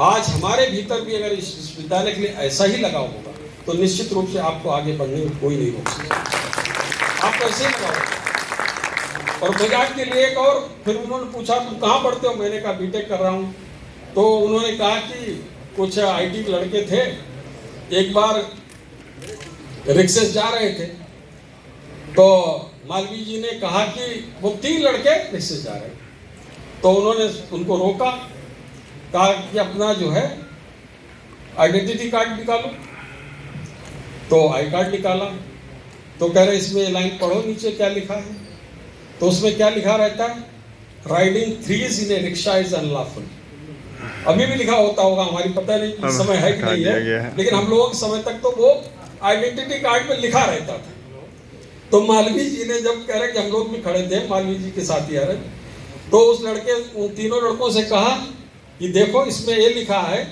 आज हमारे भीतर भी अगर इस विश्वविद्यालय के लिए ऐसा ही लगाव होगा तो निश्चित रूप से आपको आगे बढ़ने में कोई नहीं रोक सकता। आप कैसे लगाओ। और मजाक के लिए एक और, फिर उन्होंने पूछा तुम कहाँ पढ़ते हो, मैंने कहा बीटेक कर रहा हूँ। तो उन्होंने कहा कि कुछ आईटी के लड़के थे, एक बार रिक्शे जा रहे थे तो मालवीय जी ने कहा कि वो 3 लड़के रिक्शे जा रहे हैं। तो उन्होंने उनको रोका, कहा कि अपना जो है आइडेंटिटी कार्ड निकालो। तो आई कार्ड निकाला तो कह रहे इसमें लाइन पढ़ो नीचे क्या लिखा है। तो उसमें क्या लिखा रहता है, riding 3s in A rickshaw is unlawful. अभी भी लिखा होता होगा, हमारी पता नहीं कि समय है कि नहीं है, लेकिन हम लोगों के समय तक तो वो आइडेंटिटी कार्ड पे लिखा रहता था। तो मालवीय जी ने जब कह रहे कि हम लोग भी खड़े थे, मालवीय जी के साथ ही आ रहे, तो उस लड़के उन तीनों लड़कों से कहा कि देखो इसमें ये लिखा है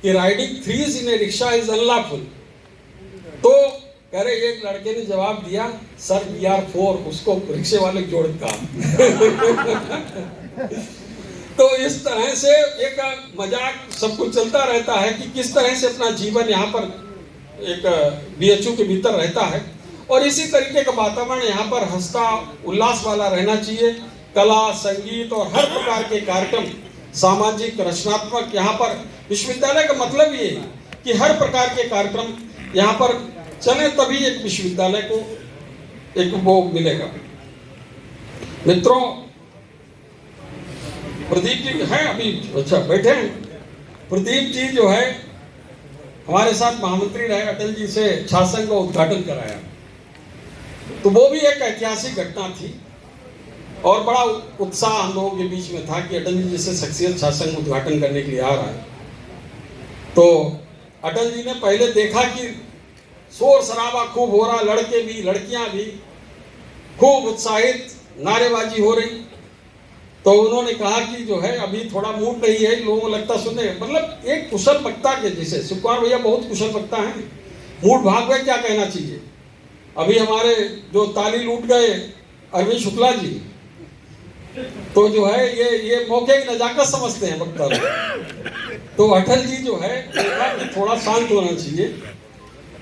कि riding 3s in A rickshaw is unlawful. तो कह रहे एक लड़के ने जवाब दिया, सर BR4, उसको रिक्शे वाले जोड़ का। तो इस तरह से एक मजाक सब कुछ चलता रहता है कि किस तरह से अपना जीवन यहाँ पर एक BHU के भीतर रहता है। और इसी तरीके का वातावरण यहाँ पर हंसता उल्लास वाला रहना चाहिए। कला, संगीत और हर प्रकार के कार्यक्रम, सामाजिक, रचनात्मक, यहाँ पर विश्वविद्यालय का मतलब ये है कि हर प्रकार के कार्यक्रम यहाँ पर चले, तभी एक विश्वविद्यालय को एक वो मिलेगा। मित्रों, प्रदीप जी हैं अभी, अच्छा बैठे हैं। प्रदीप जी जो है हमारे साथ महामंत्री रहे, अटल जी से छात्र का उद्घाटन कराया। तो वो भी एक ऐतिहासिक घटना थी और बड़ा उत्साह हम लोगों के बीच में था कि अटल जी जैसे शख्सियत छात्र उद्घाटन करने के लिए आ रहा है। तो अटल जी ने पहले देखा कि शोर शराबा खूब हो रहा, लड़के भी लड़कियां भी खूब उत्साहित, नारेबाजी हो रही। तो उन्होंने कहा कि जो है अभी थोड़ा मूड नहीं है, लोगों को लगता सुनने, मतलब एक कुशल वक्ता के जैसे शिवकुमार भैया बहुत कुशल वक्ता हैं, मूड भाग गए क्या कहना चाहिए। अभी हमारे जो ताली लूट गए अरविंद शुक्ला जी, तो जो है ये मौके की नजाकत समझते हैं वक्ता लोग। तो अटल जी जो है देखा कि थोड़ा शांत होना चाहिए।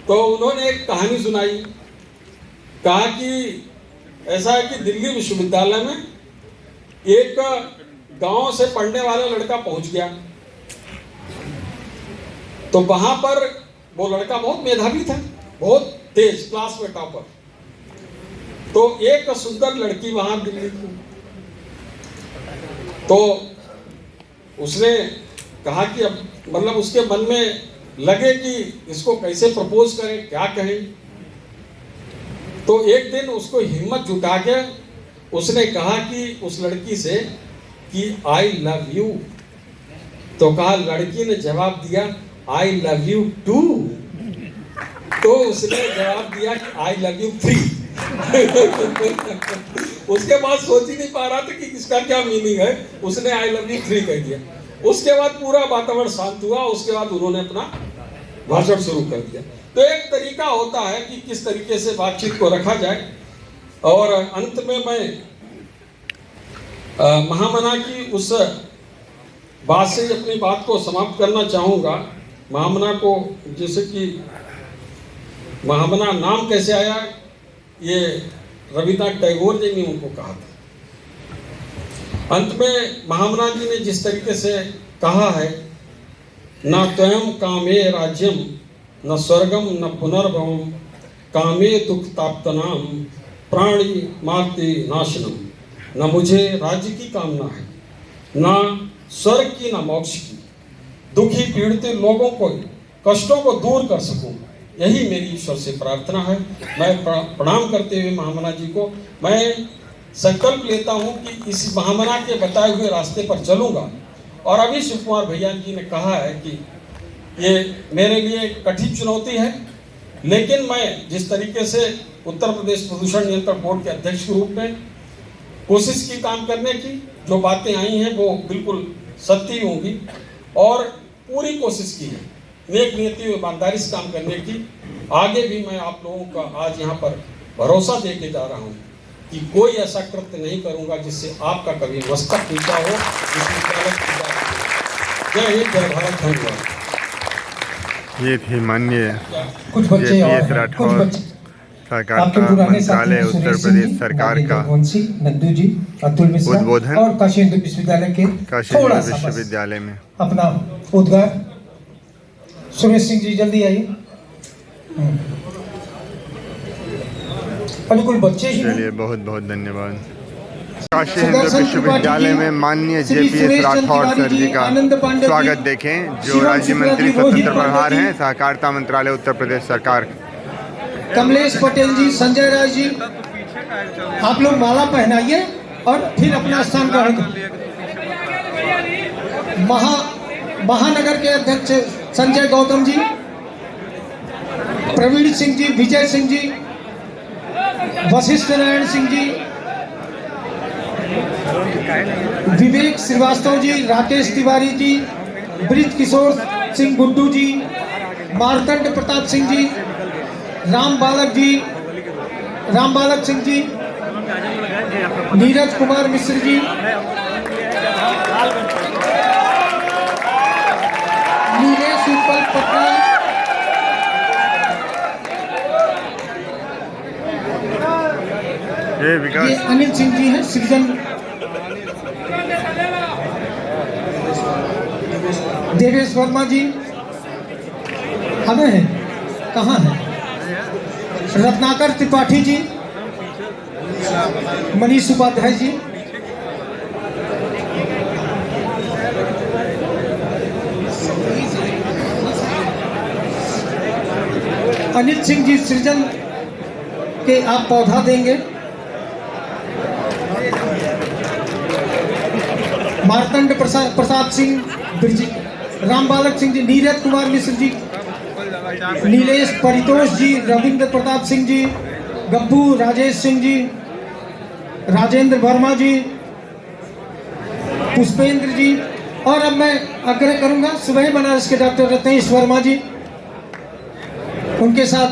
तो उन्होंने एक कहानी सुनाई, कहा कि ऐसा है कि दिल्ली विश्वविद्यालय में एक गांव से पढ़ने वाला लड़का पहुंच गया। तो वहां पर वो लड़का बहुत मेधावी था, बहुत तेज, क्लास में टॉपर। तो एक सुंदर लड़की वहां दिल्ली की, तो उसने कहा कि अब मतलब उसके मन में लगे कि इसको कैसे प्रपोज करें, क्या कहें। तो एक दिन उसको हिम्मत जुटा के उसने कहा कि उस लड़की से कि आई लव यू। तो कहा, लड़की ने जवाब दिया आई लव यू टू। तो उसने जवाब दिया कि आई लव यू 3। उसके बाद सोच ही नहीं पा रहा था कि इसका क्या मीनिंग है, उसने आई लव यू 3 कह दिया। उसके बाद पूरा वातावरण शांत हुआ, उसके बाद उन्होंने अपना भाषण शुरू कर दिया। तो एक तरीका होता है कि किस तरीके से बातचीत को रखा जाए। और अंत में मैं महामना की उस बात से अपनी बात को समाप्त करना चाहूँगा। महामना को, जैसे कि महामना नाम कैसे आया, ये रविन्द्रनाथ टैगोर जी ने उनको कहा था। अंत में महामना जी ने जिस तरीके से कहा है, न त्वयं कामे राज्यम न स्वर्गम न पुनर्भवम कामे दुख ताप्तनाम प्राणी मार्ति नाशनम। न मुझे राज्य की कामना है, न स्वर्ग की, न मोक्ष की। दुखी पीड़ित लोगों को कष्टों को दूर कर सकूं, यही मेरी ईश्वर से प्रार्थना है। मैं प्रणाम करते हुए महामना जी को मैं संकल्प लेता हूं कि इस महामना के बताए हुए रास्ते पर चलूंगा। और अभी शिवकुमार भैया जी ने कहा है कि ये मेरे लिए कठिन चुनौती है, लेकिन मैं जिस तरीके से उत्तर प्रदेश प्रदूषण नियंत्रण बोर्ड के अध्यक्ष के रूप में कोशिश की काम करने की, जो बातें आई हैं वो बिल्कुल सत्य होंगी और पूरी कोशिश की है नेक नीति और ईमानदारी से काम करने की। आगे भी मैं आप लोगों का आज यहाँ पर भरोसा दे के जा रहा हूँ कि कोई ऐसा कृत्य नहीं करूँगा जिससे आपका कभी मस्तक नीचा हो। जय हिंद, जय भारत, धन्यवाद। ये थी माननीय कुछ बच्चे और JPS कुछ राठौर बच्चे सहकारिता आपके पुराने साथी मंत्रालय उत्तर सुरेश सिंह प्रदेश जी, सरकार का जगमोहन सिंह, नंदू जी, अतुल मिश्रा उद्बोधन और काशी हिंदू विश्वविद्यालय के काशी थोड़ा हिंदू सा बस विश्वविद्यालय में। अपना उद्गार। सुरेश सिंह जी जल्दी आइए। बिल्कुल बच्चे ही चलिए, बहुत बहुत धन्यवाद। काशी हिंदू विश्वविद्यालय में माननीय JPS राठौर सर जी का स्वागत देखें, जो राज्य मंत्री स्वतंत्र प्रभार हैं सहकारिता मंत्रालय उत्तर प्रदेश सरकार। कमलेश पटेल जी, संजय राय जी, आप लोग माला पहनाइए और फिर अपना स्थान ग्रहण करें। महानगर के अध्यक्ष संजय गौतम जी, प्रवीण सिंह जी, विजय सिंह जी, वशिष्ठ नारायण सिंह जी, विवेक श्रीवास्तव जी, राकेश तिवारी जी, ब्रिज किशोर सिंह गुड्डू जी, मार्तंड प्रताप सिंह जी, राम बालक सिंह जी, नीरज कुमार मिश्र जी, नीलेश उत्पल पटना, ये अनिल सिंह जी हैं, सृजन देवेश वर्मा जी हमें हैं, कहाँ हैं? रत्नाकर त्रिपाठी जी, मनीष उपाध्याय जी, अनिल सिंह जी सृजन के आप पौधा देंगे। मार्तंड प्रसाद सिंह, राम बालक सिंह जी, नीरज कुमार मिश्र जी, नीलेश परितोष जी, रविंद्र प्रताप सिंह जी, गब्बू राजेश सिंह जी, राजेंद्र वर्मा जी, पुष्पेंद्र जी, और अब मैं आग्रह करूंगा सुबह बनारस के डॉक्टर रत्नेश वर्मा जी, उनके साथ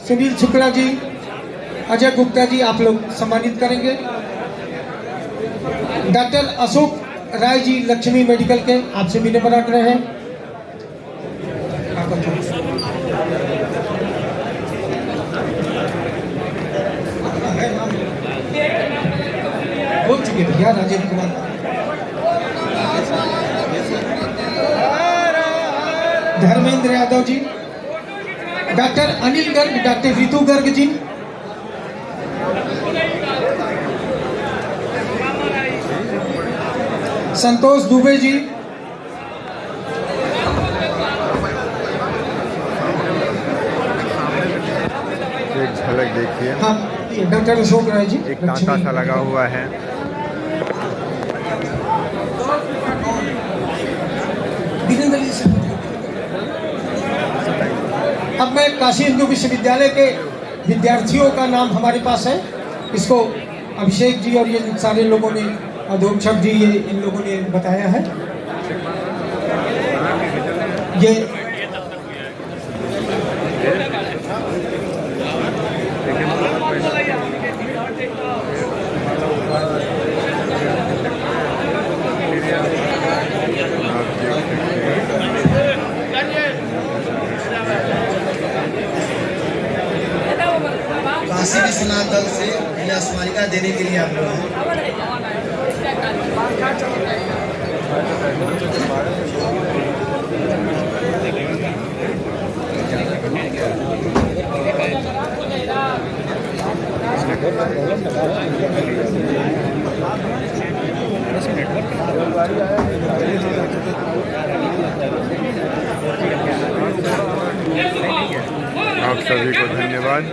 सुनील शुक्ला जी, अजय गुप्ता जी आप लोग सम्मानित करेंगे। डॉक्टर अशोक राय जी लक्ष्मी मेडिकल के आपसे भी नंबर रख रहे हैं। बोल चुके भैया राजेंद्र कुमार। धर्मेंद्र यादव जी, डॉक्टर अनिल गर्ग, डॉक्टर रितु गर्ग जी, संतोष दुबे जी, एक झलक देखिए। हाँ डॉक्टर अशोक राय जी, एक तांता सा लगा हुआ है। अब मैं काशी हिंदू विश्वविद्यालय के विद्यार्थियों का नाम हमारे पास है, इसको अभिषेक जी और ये सारे लोगों ने, अधोक्षक जी, ये इन लोगों ने बताया है। ये काशी विश्वनाथ दल से यह स्मारिका देने के लिए आप लोग हैं। आप सभी को धन्यवाद।